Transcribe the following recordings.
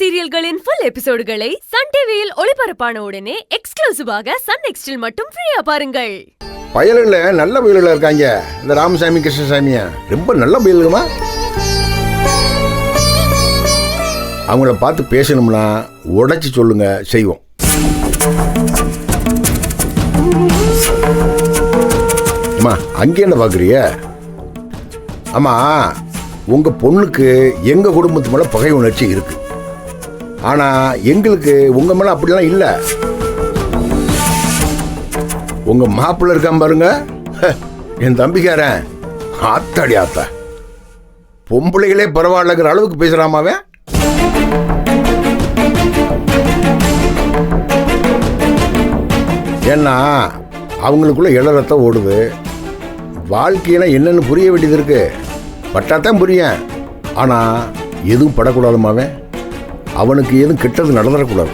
சீரியல்களின் full எபிசோடுகளை Sun டிவியில் ஒளிபரப்பான உடனே எக்ஸ்க்ளூசிவாக சன் நெக்ஸ்டில் மட்டும் ஃப்ரீயா பாருங்கள். பயலுல நல்ல பயலுல இருக்காங்க. இந்த ராமசாமி கிருஷ்ணசாமியா ரொம்ப நல்ல பயலுமா. அவங்கள பார்த்து பேசணும்னா உடைச்சு சொல்லுங்க, செய்வோம். அம்மா அங்கே என்ன பார்க்குறிய? ஆமா, உங்க பொண்ணுக்கு எங்க குடும்பத்து மேல பகை உணர்ச்சி இருக்கு. ஆனா எங்களுக்கு உங்க மேல அப்படிலாம் இல்ல. உங்க மாப்பிள்ள இருக்கான் பாருங்க, என் தம்பிக்காரன், ஆத்தாடி ஆத்தா, பொம்பளைகளே பரவாயில்லங்கிற அளவுக்கு பேசுறாமாவே. ஏன்னா அவங்களுக்குள்ள இளரத்தம் ஓடுது. வாழ்க்கையில என்னன்னு புரிய வேண்டியது இருக்கு. பட்டாத்தான் புரியும். ஆனா எதுவும் படக்கூடாதுமாவே. அவனுக்கு எதுவும் கெட்டது நடந்துடக்கூடாது.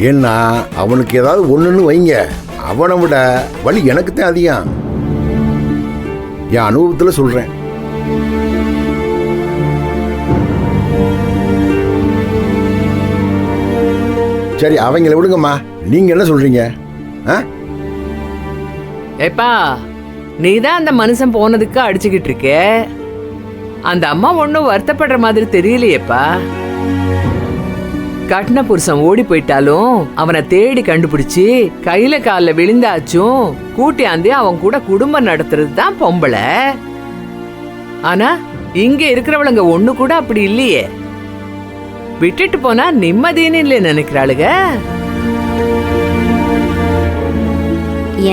ஏன்னா அவனுக்கு ஏதாவது ஒண்ணுன்னு வைங்க, அவனை விட வலி எனக்குத்தான் அதிகம். என் அனுபவத்தில் சொல்றேன். சரி, அவங்கள விடுங்கம்மா. நீங்க என்ன சொல்றீங்க? ஏப்பா, நீதான் அந்த மனுஷன் போனதுக்கு அடிச்சுக்கிட்டு இருக்க. அந்த அம்மா ஒன்னும் வருத்தப்படுற மாதிரி தெரியலையேப்பா. கட்டின புருஷன் ஓடி போயிட்டாலும் அவனை தேடி கண்டுபிடிச்சு கையில காலில் விழுந்தாச்சும் கூட்டியாந்து அவன் கூட குடும்பம் நடத்துறது தான் பொம்பளை. ஆனா இங்க இருக்கிறவளுங்க ஒண்ணு கூட அப்படி இல்லையே. விட்டுட்டு போனா நிம்மதின்னு இல்லை நினைக்கிறாளுங்க.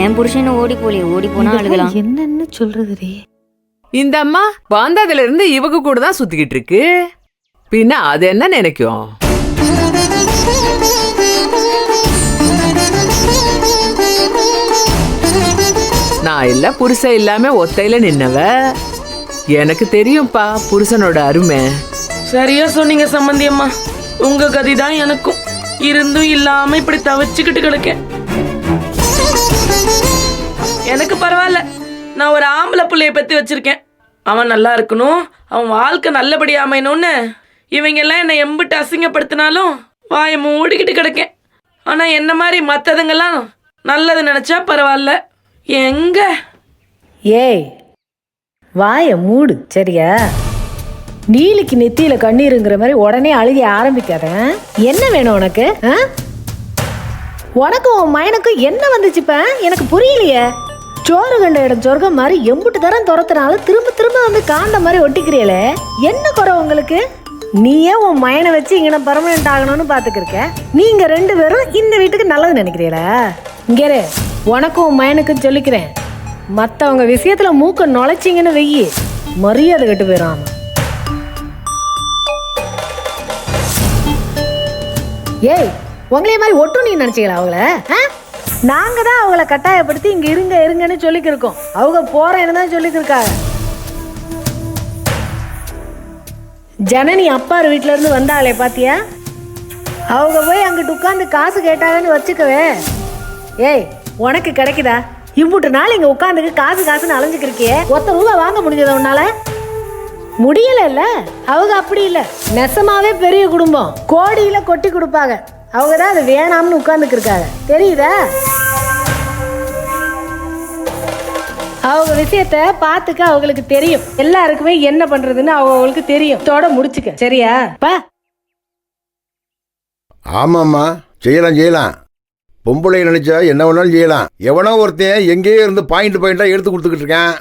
என் புருஷன் ஓடி போனா அழுகலாம். என்னன்னு சொல்றது? இந்த அம்மா வந்ததுல இருந்து இவங்க கூட தான் சுத்திக்கிட்டு இருக்கு. பின்ன அது என்ன நினைக்கும்? நான் இல்ல புருஷன் இல்லாம ஒத்தையில நின்னவ. எனக்கு தெரியும்பா புருஷனோட அருமை. சரியா சொன்னீங்க சம்பந்தியம்மா. உங்க கதி தான் எனக்கும். இருந்தும் இல்லாம இப்படி தவிச்சுக்கிட்டு கிடக்கேன். எனக்கு பரவாயில்ல, நான் ஒரு ஆம்பளை பிள்ளைய பத்தி வச்சிருக்கேன். அவன் நல்லா இருக்கணும், அவன் வாழ்க்கை நல்லபடியா அமையணும்னு இவங்க எல்லாம் என்னை எம்பிட்டு அசிங்கப்படுத்தினாலும் வாயை மூடிக்கிட்டு கிடக்கேன். ஆனா என்ன மாதிரி மற்றதுங்கெல்லாம் நல்லது நினைச்சா பரவாயில்ல. எங்க ஏய், வாயை மூடு சரியா? நீலிக்கு நெத்தியில கண்ணீருங்கிற மாதிரி உடனே அழுகி ஆரம்பிக்காத. என்ன வேணும் உனக்கு? உனக்கும் உன் மயனுக்கும் என்ன வந்துச்சுப்ப? எனக்கு புரியலையே. சோறு கண்ட இடம் சொர்க்கம் மாதிரி எம்புட்டு தரம் துரத்துனாலும் திரும்ப திரும்ப வந்து காண்ட மாதிரி ஒட்டிக்கிறீங்களே, என்ன குறை உங்களுக்கு? நீயே உன் மயனை வச்சு இங்கே பர்மனெண்ட் ஆகணும்னு பாத்துக்கிருக்க. நீங்க ரெண்டு பேரும் இந்த வீட்டுக்கு நல்லது நினைக்கிறீங்களா? இங்கே உனக்கும் உன் மயனுக்கும் சொல்லிக்கிறேன், மற்றவங்க விஷயத்துல மூக்க நுழைச்சிங்கன்னு வெயி மரியாதை கெட்டு போயிடும். ஏய், உங்களைய மாதிரி ஒட்டும் நீ நினைச்சீங்களா அவங்கள? நாங்க தான் அவங்கள கட்டாயப்படுத்தி இங்க இருங்கன்னு சொல்லிக்கிருக்கோம். அவங்க போறேன்னு தான் சொல்லிக்கிருக்காங்க. ஜனனி அப்பார் வீட்டுல இருந்து வந்தாளே பாத்தியா? அவங்க போய் அங்கிட்டு உட்காந்து காசு கேட்டாங்கன்னு வச்சுக்கவே. ஏய், உனக்கு கிடைக்குதா? இம்புட்டு நாள் இங்க உட்காந்துக்கு காசுன்னு அலைஞ்சுக்கிருக்கியே, ₹1 வாங்க முடிஞ்சத உன்னால? முடியல. அவங்க அப்படி இல்ல, நெசமாவே பெரிய குடும்பம், கோடியில கொட்டி கொடுப்பாங்க. அவங்க தான் அது வேணாம்னு உட்கார்ந்துக்கு இருக்காங்க, தெரியுதா? அவங்க விஷயத்த பாத்துக்க அவங்களுக்கு தெரியும். எல்லாருக்குமே என்ன பண்றதுன்னு அவங்களுக்கு தெரியும். தோட முடிச்சுக்க சரியா? ஆமாம்மா, செய்யலாம். பொம்பளை நினைச்சா என்ன வேணாலும் செய்யலாம். எவனோ ஒருத்தன் எங்கேயோ இருந்து பாயிண்டா எடுத்து கொடுத்துக்கிட்டு இருக்கேன்.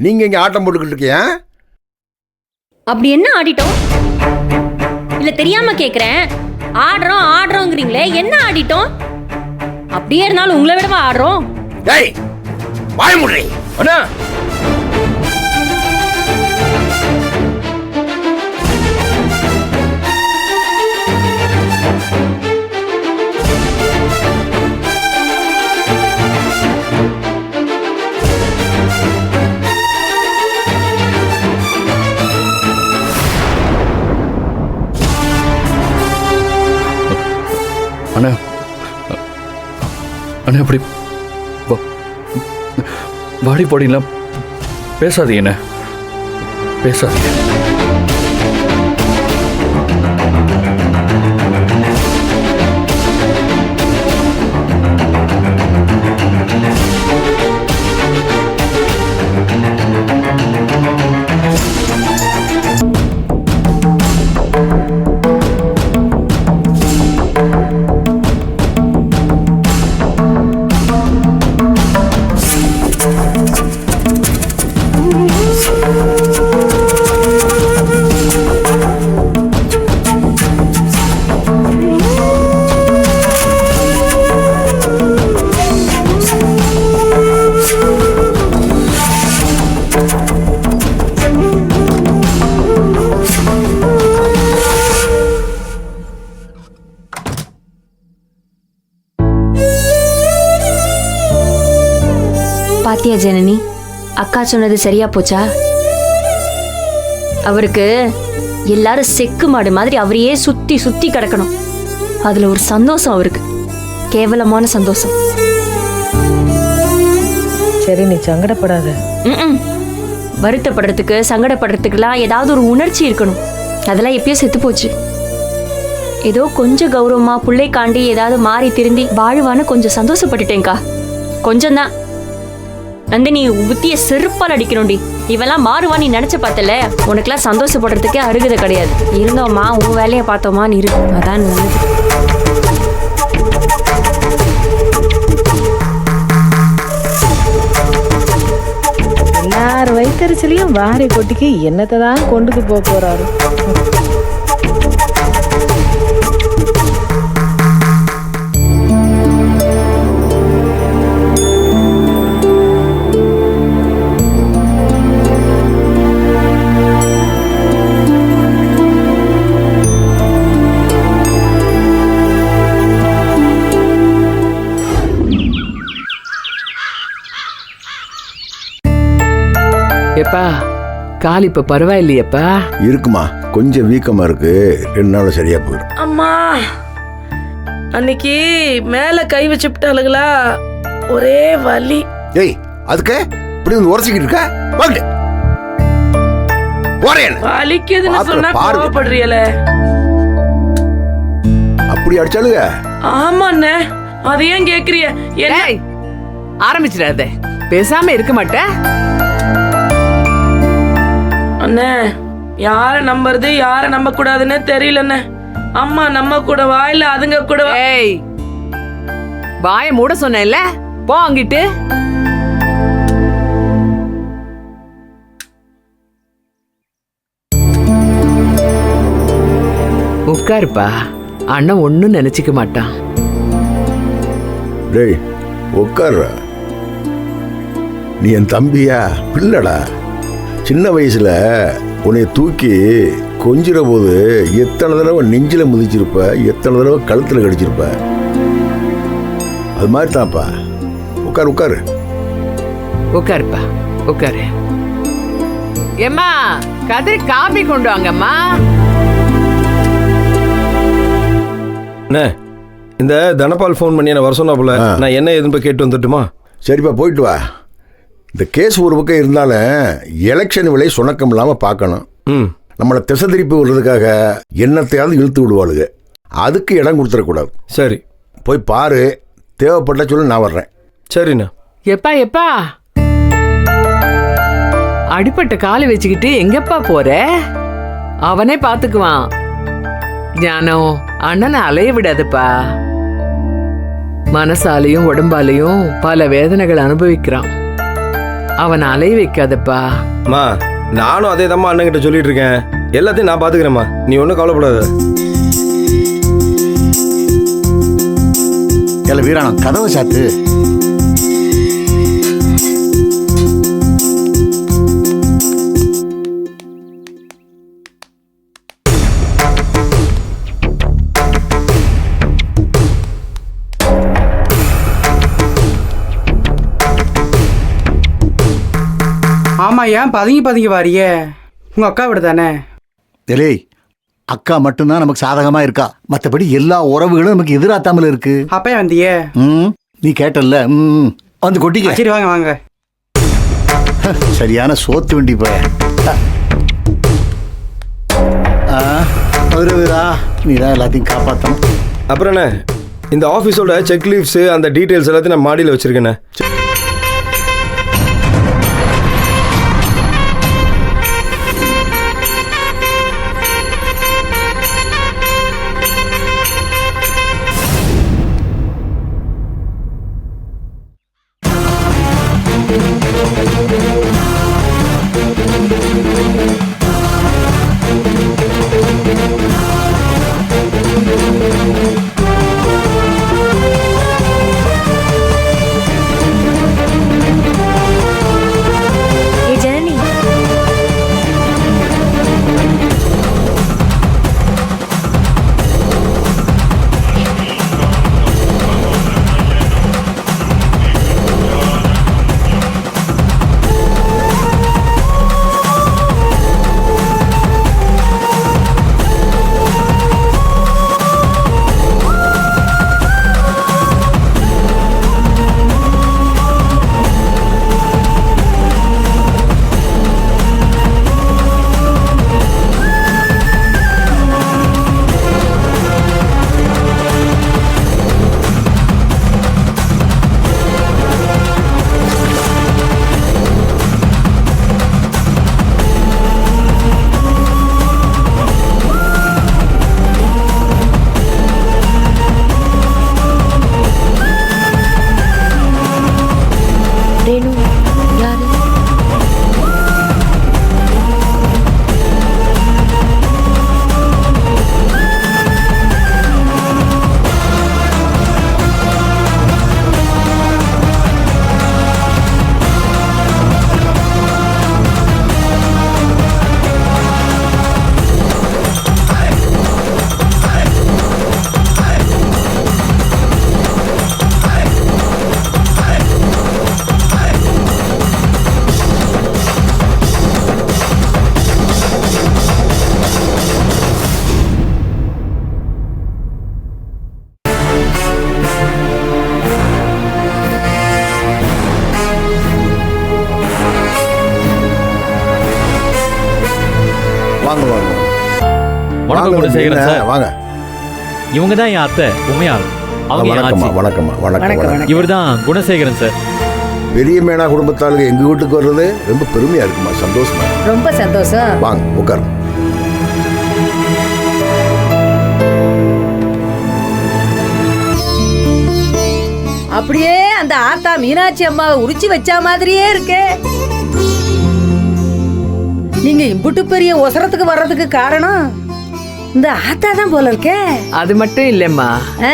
நீங்க இங்க ஆட்டம் போட்டுக்கிட்டு இருக்கீங்க. அப்படி என்ன ஆடிட்டோம்? இல்ல தெரியாம கேக்குறேன். ஆடுறோங்கிறீங்களே, என்ன ஆடிட்டோம்? அப்படியே இருந்தாலும் உங்களை விடவா ஆடுறோம்? டேய், வாய் மூடு. அண்ணா, அண்ணா அண்ணா அப்படி வாடி போடிலாம் பேசாதீங்க, பேசாதீங்க. பாத்தியா ஜனனி, அக்கா சொன்னது சரியா போச்சா? அவருக்கு எல்லாரும் செக்கு மாடு மாதிரி அவரையே சுத்தி சுத்தி கிடக்கணும். அதுல ஒரு சந்தோஷம் அவருக்கு, கேவலமான சந்தோஷம். சரி, நீ சங்கடப்படாத. வருத்தப்படுறதுக்கு சங்கடப்படுறதுக்குலாம் ஏதாவது ஒரு உணர்ச்சி இருக்கணும். அதெல்லாம் எப்பயோ செத்து போச்சு. ஏதோ கொஞ்சம் கௌரவமா புள்ளை காண்டி ஏதாவது மாறி திருந்தி வாழ்வான்னு கொஞ்சம் சந்தோஷப்பட்டுட்டேன்க்கா. கொஞ்சம்தான். நந்தினி புத்திய செருப்பால் அடிக்கணும்டி. இவெல்லாம் மாறுவா நீ நினைச்ச பார்த்தல. உனக்கெல்லாம் சந்தோஷப்படுறதுக்கே அருகதை கிடையாது. இருந்தோமா உன் வேலையை பார்த்தோமா நீ இரு, அதான் நல்லது. எல்லார் வயிற்றுச்சலையும் வாரி கொட்டிக்கு என்னத்தை தான் கொண்டுக்கு போக போறாரு. எப்பா கால் இப்ப பரவாயில்லையப்பா? இருக்குமா, கொஞ்சம் வீக்கமா இருக்கு, 2 நாள் சரியா போயிடும். அம்மா, அன்னைக்கு மேல கை வச்சுட்டாளுங்களா, ஒரே வலி. ஏய், அதுக்கு இப்படி வந்து உரசிக்கிட்டு இருக்க? வாங்க போறேன். வலிக்குதுன்னு சொன்னா கோவப்படுறியல. அப்படி அடிச்சாலுங்க? ஆமா அண்ணே, அதை ஏன் கேக்குறிய? ஏய், ஆரம்பிச்சிடாத. பேசாம இருக்க மாட்டேன் அண்ணே. யார நம்புறது யார நம்ப கூடாதுன்னு தெரியலண்ணே. அம்மா நம்ம கூட வாயில அதுங்க கூட. ஏய், வாய மூட சொன்னேன்ல, போ அங்கிட்டு. உட்காருப்பா, அண்ணன் ஒன்னும் நினைச்சுக்க மாட்டான். டேய் உட்கார்ற. நீ என் தம்பியா, பிள்ளடா. சின்ன வயசுல உன்னை தூக்கி கொஞ்சிற போது எத்தனை தடவை நெஞ்சில முதிச்சிருப்ப, எத்தனை தடவை கழுத்துல கடிச்சிருப்ப. அது மாதிரி தான்ப்பா. உட்காரு உட்காரு. உட்காருப்பா, உட்காரு. ஏம்மா, கதிரி காபி கொண்டு வாங்கம்மா. அண்ணே, இந்த தனபால் ஃபோன் பண்ணி என்ன வர சொன்னாப்புல, நான் என்ன எதுன்னு போய் கேட்டு வந்துட்டுமா? சரிப்பா, போயிட்டு வா. இந்த கேஸ் ஒரு பக்கம் இருந்தாலும் எலெக்ஷன் விலை சுணக்கம் இல்லாமல் பார்க்கணும். நம்மளை திசை திருப்பி விடுறதுக்காக என்னத்தையாவது இழுத்து விடுவாளுங்க. அதுக்கு இடம் கொடுத்துடக்கூடாது. சரி, போய் பாரு, தேவைப்பட்ட சொல்லி நான் வர்றேன். சரிண்ணா. எப்பா எப்பா, அடிப்பட்ட காலை வச்சுக்கிட்டு எங்கப்பா போற? அவனே பாத்துக்குவான். ஞானம், அண்ணனை அலைய விடாதுப்பா. மனசாலையும் உடம்பாலையும் பல வேதனைகள் அனுபவிக்கிறான். அவன் அலைய வைக்காதப்பா. மா, நானும் அதே தான் அண்ணன் கிட்ட சொல்லிட்டு இருக்கேன். எல்லாத்தையும் நான் பாத்துக்கிறேம்மா, நீ ஒன்றும் கவலைப்படாத. வீராணம், கதவை சாத்து. ஆமா, ஏன் பதுங்கி வாரியே? உங்க அக்கா விட தானே? டேய், அக்கா மட்டும்தான் நமக்கு சாதகமா இருக்கா, மற்றபடி எல்லா உறவுகளும் நமக்கு எதிராத்தாமல் இருக்கு. அப்பயே வந்தியே? நீ கேட்டல்ல, வந்து கொட்டிக்க. சரி, வாங்க வாங்க. சரியான சோத்து வண்டி போய. வீரா, நீ தான் எல்லாத்தையும் காப்பாற்றணும். அப்புறம் என்ன, இந்த ஆஃபீஸோட செக் லீவ்ஸ் அந்த டீட்டெயில்ஸ் எல்லாத்தையும் நான் மாடியில் வச்சிருக்கேண்ணே. அறிமுக குணசேகரன் என்ன, சார். வாங்க. இவங்க தான் என் அத்தை உமையாள். அவங்க என் வணக்கம்மா ஆச்சி. வணக்கம்மா வணக்கம் வணக்கம், வணக்கம். வணக்கம். இவர் தான் குணசேகரன் சார். பெரிய மேனா குடும்பத்தாளுங்க எங்க வீட்டுக்கு வர்றது ரொம்ப பெருமையா இருக்குமா, சந்தோஷமா இருக்கு. ரொம்ப சந்தோஷம். வாங்க உட்காருங்க. அப்படியே அந்த ஆத்தா மீனாட்சி அம்மாவை உரிச்சு வச்ச மாதிரியே இருக்கே. நீங்க இம்புட்டு பெரிய ஒசரத்துக்கு வர்றதுக்கு காரணம் இந்த ஆத்தா தான் போல இருக்கே. அது மட்டும் இல்லம்மா, ஆ,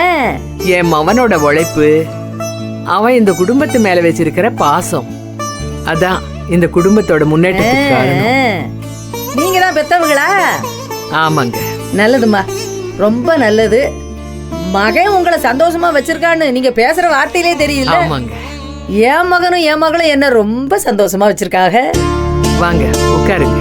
என் மவனோட உழைப்பு, அவன் இந்த குடும்பத்து மேல வச்சிருக்கிற பாசம், அதான் இந்த குடும்பத்தோட முன்னேற்றத்துக்கு காரணம். நீங்க தான் பெத்தவங்களா? ஆமாங்க. நல்லதுமா, ரொம்ப நல்லது. மகன் உங்களை சந்தோஷமா வச்சிருக்கான்னு நீங்க பேசுற வார்த்தையிலே தெரியுது. ஆமாங்க. என் மகனும் என் மகளும் என்ன ரொம்ப சந்தோஷமா வச்சிருக்காங்க. வாங்க உட்காருங்க.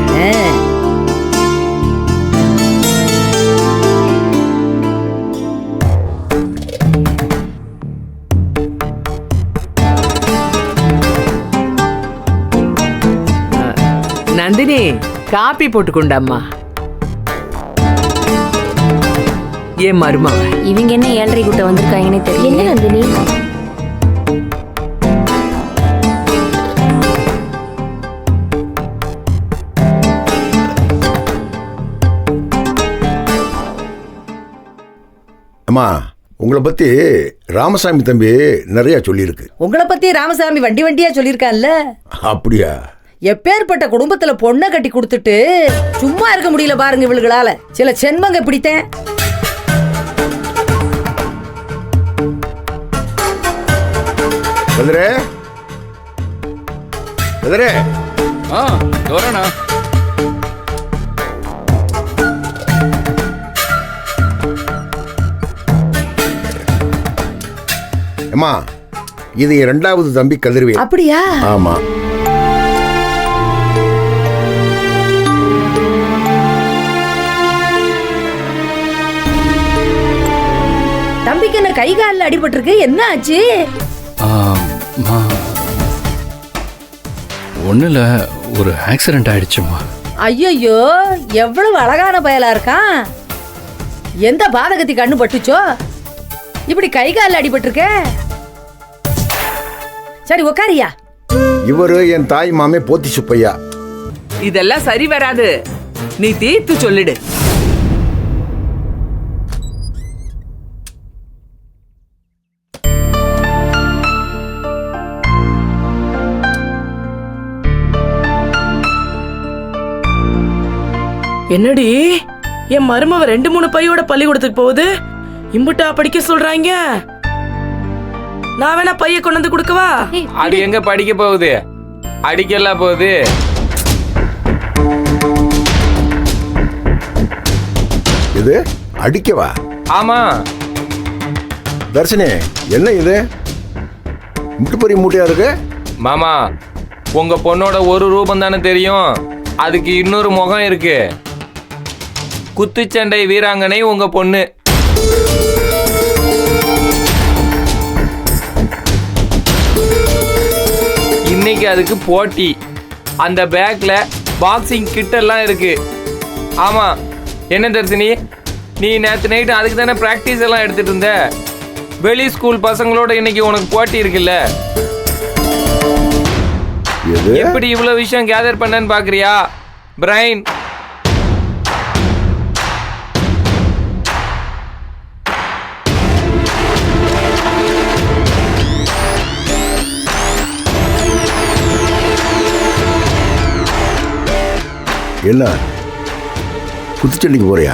நந்தினி, காப்பி போட்டு கொண்டாம்மா. ஏன் மருமவ இவங்க என்ன 7:30 கூட்ட வந்திருக்காங்கன்னே தெரியல. என்ன நந்தினி? அம்மா, உங்களை பத்தி ராமசாமி தம்பி நிறைய சொல்லியிருக்கு. உங்களை பத்தி ராமசாமி வண்டி வண்டியா சொல்லியிருக்கான்ல. அப்படியா? எப்பேற்பட்ட குடும்பத்துல பொண்ணை கட்டி கொடுத்துட்டு சும்மா இருக்க முடியல பாருங்க இவளுகளால. சில சென்மங்க பிடித்தேன். கதிரே, கதிரே, வரேண்ணா. அம்மா, இது என் 2வது தம்பி கதிர்வேல். அப்படியா? ஆமா. தம்பிக்கு என்ன கை காலில் அடிபட்டிருக்கு? என்ன ஆச்சு? ஒன்றும் இல்லை, ஒரு ஆக்சிடென்ட் ஆயிடுச்சுமா. ஐயோ, எவ்வளவு அழகான பயலா இருக்கான். எந்த பாதகத்தி கண்ணு பட்டுச்சோ இப்படி கை காலில் அடிபட்டிருக்க? சரி உக்காரியா. இவரு என் தாய் மாமே போத்தி சுப்பையா. இதெல்லாம் சரி வராது, நீ தீர்த்து சொல்லிடு. என்னடி என் மருமவ 2-3 பையோட பள்ளிக்கூடத்துக்கு போகுது, இம்புட்டா படிக்க சொல்றாங்க. நான் வேணா பைய கொண்டு வந்து கொடுக்கவா? அது எங்க படிக்க போகுது, அடிக்கலாம் போகுது. இது அடிக்கவா? ஆமா. தர்ஷினி, என்ன இது முட்டு பெரிய மூட்டையா இருக்கு? மாமா, உங்க பொண்ணோட ஒரு ரூபம் தானே தெரியும், அதுக்கு இன்னொரு முகம் இருக்கு. குத்துச்சண்டை வீராங்கனை உங்க பொண்ணு. இன்னைக்கு அதுக்கு போட்டி. அந்த பேக்ல பாக்ஸிங் கிட் எல்லாம் இருக்கு. ஆமா, என்ன தர்ஷினி, நீ நேற்று நைட்டு அதுக்கு தானே பிராக்டிஸ் எல்லாம் எடுத்துட்டு இருந்த. வெளி ஸ்கூல் பசங்களோட இன்னைக்கு உனக்கு போட்டி இருக்குல்ல. எப்படி இவ்வளவு விஷயம் கேதர் பண்ணன்னு பாக்குறியா பிரைன்? என்ன குத்துச்சண்டைக்கு போறியா?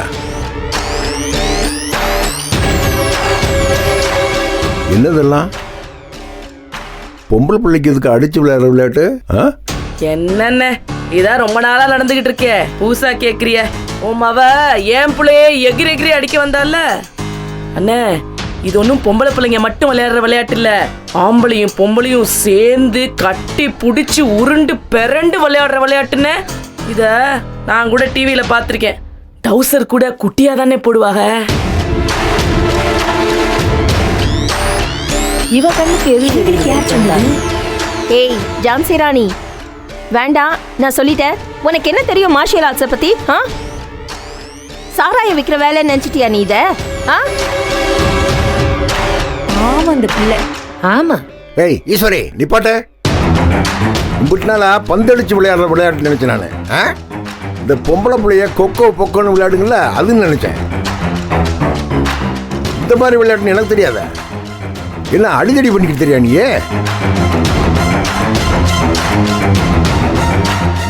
என்னதெல்லாம் பொம்பளை பிள்ளைக்கு இதுக்கு அடிச்சு விளையாடுற விளையாட்டு? என்னென்ன இதான் ரொம்ப நாளா நடந்துகிட்டு இருக்கே, பூசா கேக்குறிய? உன் மவ ஏன் பிள்ளைய எகிரி எகிரி அடிக்க வந்தால. அண்ணே, இது ஒன்றும் பொம்பளை பிள்ளைங்க மட்டும் விளையாடுற விளையாட்டு இல்ல, ஆம்பளையும் பொம்பளையும் சேர்ந்து கட்டி புடிச்சு உருண்டு பெரண்டு விளையாடுற விளையாட்டுன்னு. இத நான் கூட டிவியில பாத்திருக்கேன். டவுசர் கூட குட்டியா தானே போடுவாங்க. இவ கண்ணுக்கு எதுக்கு யார் சொன்னாங்க? ஏய் ஜான்சி ராணி, வேண்டாம், நான் சொல்லிட்டேன். உனக்கு என்ன தெரியும் மார்ஷியல் ஆர்ட்ஸை பத்தி? சாராயம் விக்கிற வேலை நினைச்சிட்டியா நீ இத? ஆமா அந்த பிள்ளை. ஆமா. ஏய் ஈஸ்வரி நிப்பாட்ட. இப்படினால பந்தடிச்சு விளையாடுற விளையாட்டு நினைச்சேன் நான். இந்த பொம்பளை பிள்ளைய கொக்கோ பொக்கோன்னு விளையாடுங்கள அதுன்னு நினைச்சேன். இந்த மாதிரி விளையாட்டுன்னு எனக்கு தெரியாத. என்ன அடிதடி பண்ணிக்கிட்டு தெரியா நீ?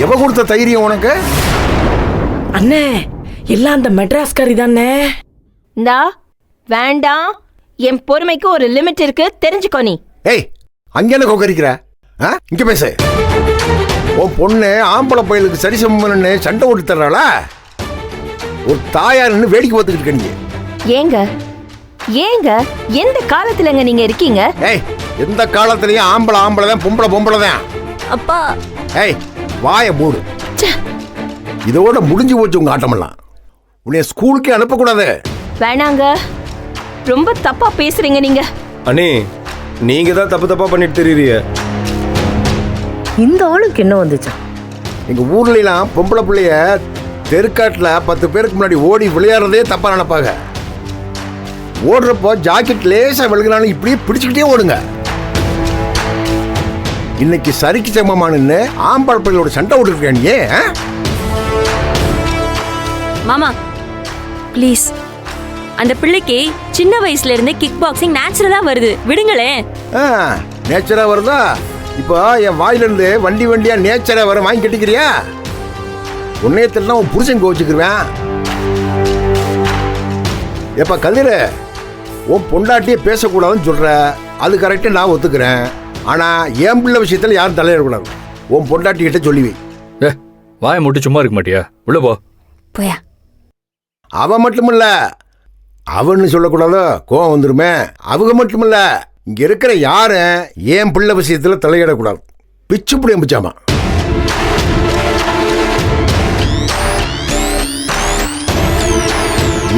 எவ கொடுத்த தைரியம் உனக்கு? அண்ணே எல்லாம் அந்த மெட்ராஸ்காரி தானே. இந்தா வேண்டாம், என் பொறுமைக்கு ஒரு லிமிட் இருக்கு, தெரிஞ்சுக்கோ நீ. ஏய் அங்க என்ன கொக்கரிக்கிற? இங்க பேசு. உன் பொண்ணு ஆம்பளை பையலுக்கு சரி சமன்னு சண்டை ஓட்டு தர்றாளா? ஒரு தாயாருன்னு வேடிக்கை பார்த்துக்கிட்டு இருக்க நீங்க. ஏங்க ஏங்க எந்த காலத்துலங்க நீங்க இருக்கீங்க? ஏய் எந்த காலத்துலயும் ஆம்பளை ஆம்பளை தான், பொம்பளை பொம்பளை தான். அப்பா ஏய் வாய மூடு. இதோட முடிஞ்சு போச்சு உங்க ஆட்டமெல்லாம். உன்னை ஸ்கூலுக்கே அனுப்பக்கூடாது. வேணாங்க, ரொம்ப தப்பா பேசுறீங்க நீங்க. அண்ணே நீங்க தான் தப்பு தப்பா பண்ணிட்டு தெரியுறீங்க. இந்த ஆளுக்கு என்ன வந்துச்சா? எங்க ஊர்லாம் பொம்பளை பிள்ளைய தெருக்காட்டில் 10 பேருக்கு முன்னாடி ஓடி விளையாடுறதே தப்பா நினைப்பாங்க. ஓடுறப்போ ஜாக்கெட் லேசா விழுகினாலும் இப்படியே பிடிச்சுக்கிட்டே ஓடுங்க. இன்னைக்கு சரிக்கு சமமானு ஆம்பளை பிள்ளையோட சண்டை ஓட்டுருக்கேன் நீ. மாமா ப்ளீஸ், அந்த பிள்ளைக்கு சின்ன வயசுல இருந்தே கிக் பாக்ஸிங் நேச்சுரலா வருது, விடுங்களேன். நேச்சரா வருதா? இப்போ என் வாயிலிருந்து வண்டி வண்டியா நேச்சரா வர வாங்கி கட்டிக்கிறியா? உன்னையத்திலாம் உன் புருஷன் கோச்சுக்குருவேன். எப்ப கதிர உன் பொண்டாட்டியே பேசக்கூடாதுன்னு சொல்ற, அது கரெக்டு, நான் ஒத்துக்கிறேன். ஆனா என் பிள்ளை விஷயத்துல யாரும் தலையிடக்கூடாது. உன் பொண்டாட்டி கிட்ட சொல்லி வை. வாயை முட்டி சும்மா இருக்க மாட்டியா? உள்ள போ. போயா. அவன் மட்டுமில்ல, அவன்னு சொல்லக்கூடாதோ, கோவம் வந்துருமே. அவங்க மட்டுமில்ல, இங்க இருக்கிற யாரும் என் பிள்ளை விஷயத்துல தலையிடக்கூடாது. பிச்சு புடி பிச்சாமா.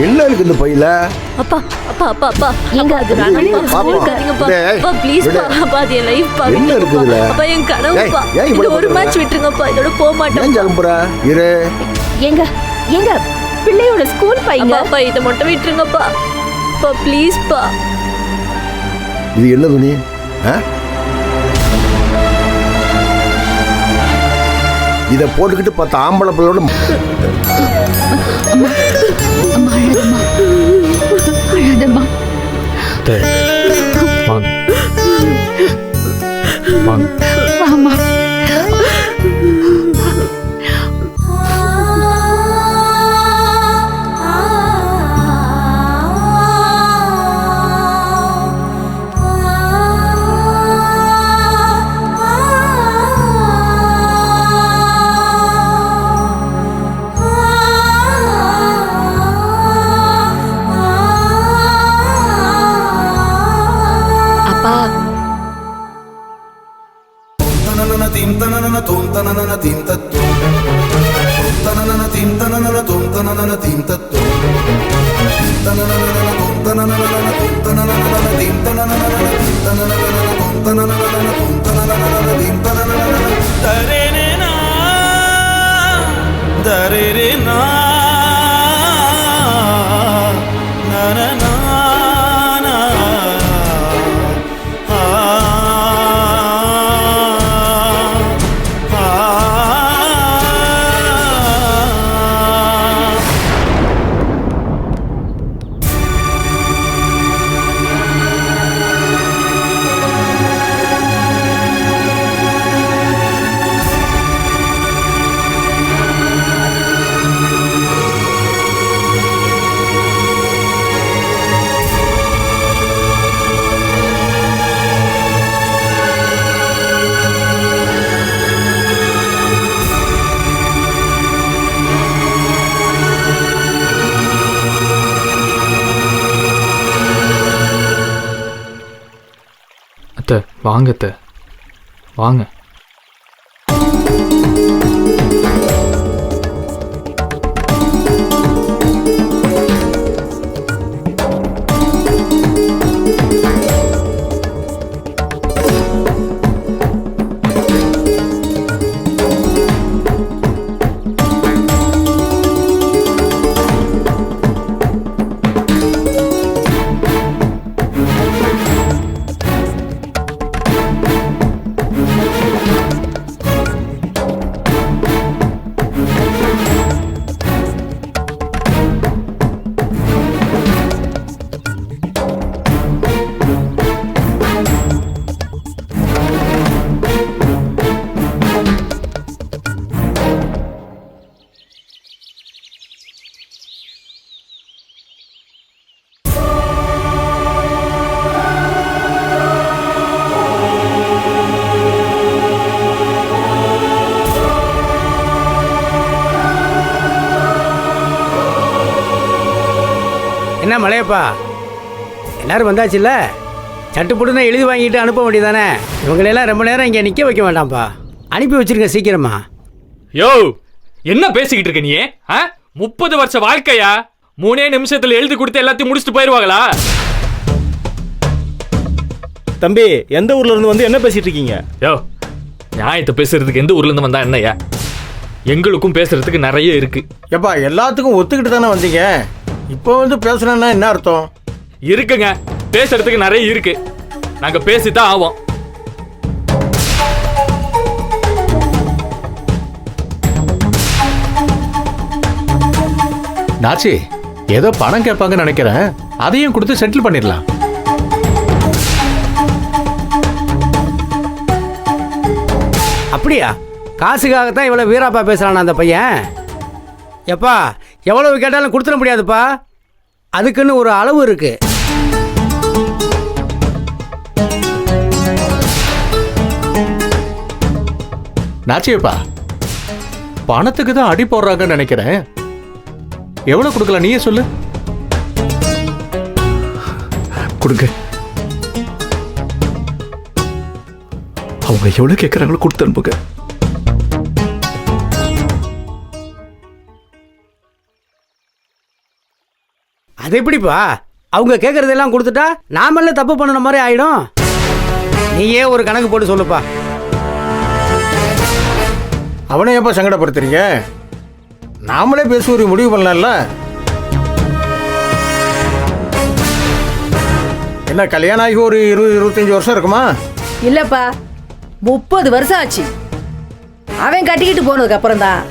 என்ன இருக்கு இந்த பையில? அப்பா அப்பா அப்பா அப்பா எங்க அது பாப்பா ப்ளீஸ் பா, அது என் லைஃப் பா. என்ன இருக்குதுல? அப்பா என் கனவு பா. இது ஒரு மேட்ச் விட்டுருங்கப்பா, இதோட போக மாட்டேன். ஏன் ஜம்புறா? இரு. எங்க எங்க பிள்ளையோட ஸ்கூல் பையங்க. அப்பா இதை மட்டும் விட்டுருங்கப்பா பா, ப்ளீஸ் பா. இது என்ன துணி? இத போட்டுக்கிட்டு 10 ஆம்பளை பிள்ளையோட வாங்க வாங்க. என்ன மலையப்பா, எல்லாரும் வந்தாச்சுல்ல? சட்டுப்புட்டுன்னு எழுதி வாங்கிட்டு அனுப்ப வேண்டியதானே? இவங்களெல்லாம் ரொம்ப நேரம் இங்கே நிற்க வைக்க வேண்டாம்ப்பா. அனுப்பி வச்சிருங்க சீக்கிரமா. யோ, என்ன பேசிக்கிட்டு இருக்க நீ? 30 வருஷ வாழ்க்கையா? 3 நிமிஷத்துல எழுதி கொடுத்து எல்லாத்தையும் முடிச்சுட்டு போயிருவாங்களா? தம்பி, எந்த ஊர்ல இருந்து வந்து என்ன பேசிட்டு இருக்கீங்க? யோ, நியாயத்தை பேசுறதுக்கு எந்த ஊர்ல இருந்து வந்தா என்னையா? எங்களுக்கும் பேசுறதுக்கு நிறைய இருக்கு. எப்பா, எல்லாத்துக்கும் ஒத்துக்கிட்டு தானே வந்தீங்க. இப்போ வந்து பேசணும்னா என்ன அர்த்தம்? இருக்குங்க, பேசுறதுக்கு நிறைய இருக்கு. நாங்க பேசித்தான் ஆவோம். நாச்சி, ஏதோ பணம் கேட்பாங்கன்னு நினைக்கிறேன். அதையும் கொடுத்து செட்டில் பண்ணிடலாம். அப்படியா? காசுக்காகத்தான் இவ்வளோ வீராப்பா பேசுகிறானா அந்த பையன்? எப்பா, எவ்வளவு கேட்டாலும் கொடுத்துட முடியாதுப்பா. அதுக்குன்னு ஒரு அளவு இருக்கு. நாச்சியப்பா, பணத்துக்கு தான் அடி போடுறாங்கன்னு நினைக்கிறேன். எவ்வளவு கொடுக்கலாம் நீயே சொல்லு. கொடுங்க. அவங்க எவ்வளவு கேட்கறாங்களோ கொடுத்து அனுப்புங்க. அது எப்படிப்பா? அவங்க கேட்கறதெல்லாம் கொடுத்துட்டா நாமெல்லாம் தப்பு பண்ணுன மாதிரி ஆயிடும். நீயே ஒரு கணக்கு போட்டு சொல்லுப்பா. அவனை எப்போ சங்கடப்படுத்துறீங்க? நாமளே பேசி ஒரு முடிவு பண்ணலாம்ல. என்ன, கல்யாணம் ஆகி ஒரு 20-25 வருஷம் இருக்குமா? இல்லப்பா, 30 வருஷம் ஆச்சு. அவன் கட்டிக்கிட்டு போனதுக்கு அப்புறம் தான்.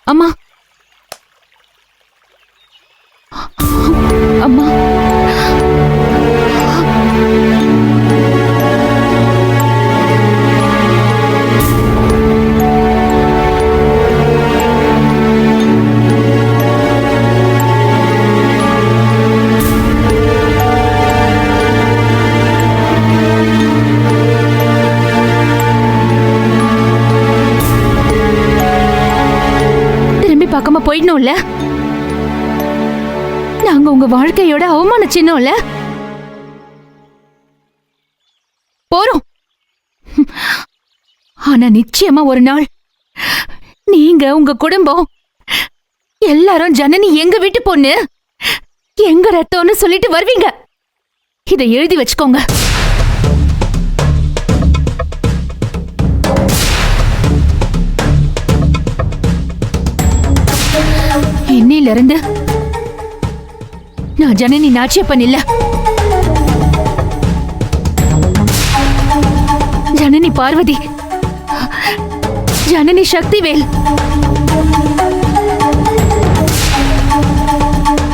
அம்மா, அம்மா, நம்ம போயிடணும்ல. நாங்க உங்க வாழ்க்கையோட அவமான சின்னோம்ல. போறோம். ஆனா நிச்சயமா ஒரு நாள் நீங்க உங்க குடும்பம் எல்லாரும் ஜனனி எங்க வீட்டு பொண்ணு, எங்க ரத்தம்னு சொல்லிட்டு வருவீங்க. இதை எழுதி வச்சுக்கோங்க. இன்னையில இருந்து நான் ஜனனி நாச்சியப்பன் இல்ல, ஜனனி பார்வதி, ஜனனி சக்திவேல்.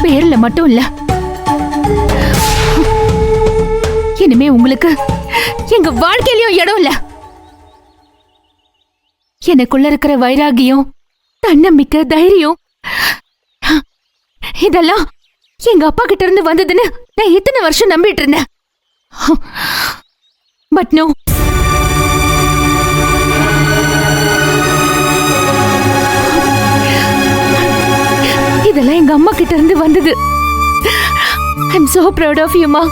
பேர்ல மட்டும் இல்ல, இனிமே உங்களுக்கு எங்க வாழ்க்கையிலயும் இடம் இல்ல. எனக்குள்ள இருக்கிற வைராகியம், தன்னம்பிக்கை, தைரியம் இதெல்லாம் எங்க அப்பா கிட்ட இருந்து வந்ததுன்னு நான் இத்தனை வருஷம் நம்பிட்டு இருந்தேன். பட் நோ, இதெல்லாம் எங்க அம்மா கிட்ட இருந்து வந்தது. ஐ அம் so proud of you, ma.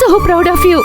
So proud of you.